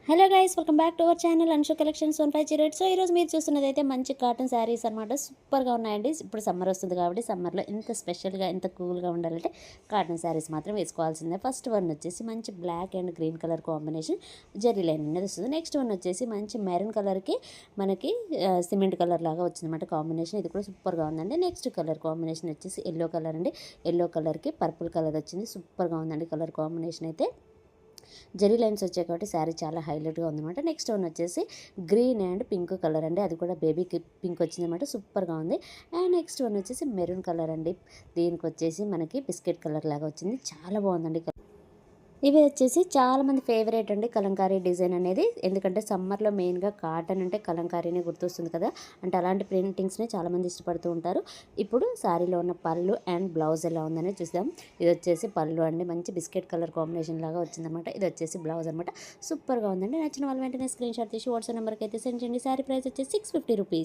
Hello guys, welcome back to our channel Anshu collections 1508. So ఈరోజు మీరు చూస్తున్నది అయితే మంచి కాటన్ శారీస్ అనమాట. సూపర్గా ఉన్నాయండి. ఇప్పుడు సమ్మర్ వస్తుంది కాబట్టి సమ్మర్లో ఎంత స్పెషల్గా ఎంత కూల్గా ఉండాలంటే కాటన్ శారీస్ మాత్రం వేసుకోవాల్సిందే. ఫస్ట్ వన్ వచ్చేసి మంచి black and green colour combination జెర్రీ లైన్ అనేది వస్తుంది. నెక్స్ట్ వన్ వచ్చేసి మంచి మెరూన్ కలర్కి మనకి సిమెంట్ కలర్ లాగా వచ్చిందన్నమాట కాంబినేషన్. ఇది కూడా సూపర్గా ఉందండి. నెక్స్ట్ కలర్ కాంబినేషన్ వచ్చేసి ఎల్లో కలర్ అండి. ఎల్లో కలర్కి పర్పుల్ కలర్ వచ్చింది. సూపర్గా ఉందండి కలర్ కాంబినేషన్ అయితే. జెరీ లైన్స్ వచ్చాయి కాబట్టి శారీ చాలా హైలైట్గా ఉందన్నమాట. నెక్స్ట్ వన్ వచ్చేసి గ్రీన్ అండ్ పింక్ కలర్ అండి. అది కూడా బేబీకి పింక్ వచ్చిందన్నమాట. సూపర్గా ఉంది. అండ్ నెక్స్ట్ వన్ వచ్చేసి మెరూన్ కలర్ అండి. దీనికి వచ్చేసి మనకి బిస్కెట్ కలర్ లాగా వచ్చింది. చాలా బాగుందండి. ఇవి వచ్చేసి చాలామంది ఫేవరెట్ అండి కలంకారీ డిజైన్ అనేది. ఎందుకంటే సమ్మర్లో మెయిన్గా కాటన్ అంటే కలంకారీనే గుర్తొస్తుంది కదా. అంటే అలాంటి ప్రింటింగ్స్ని చాలామంది ఇష్టపడుతూ ఉంటారు. ఇప్పుడు శారీలో ఉన్న పళ్ళు అండ్ బ్లౌజ్ ఎలా ఉందని చూద్దాం. ఇది వచ్చేసి పళ్ళు అండి. మంచి బిస్కెట్ కలర్ కాంబినేషన్ లాగా వచ్చిందన్నమాట. ఇది వచ్చేసి బ్లౌజ్ అనమాట. సూపర్గా ఉందండి. నచ్చిన వాళ్ళు వెంటనే స్క్రీన్ షాట్ తీసి వాట్సాప్ నెంబర్కి అయితే సెండ్ చేయండి. శారీ ప్రైస్ వచ్చేసి 650 రూపీస్.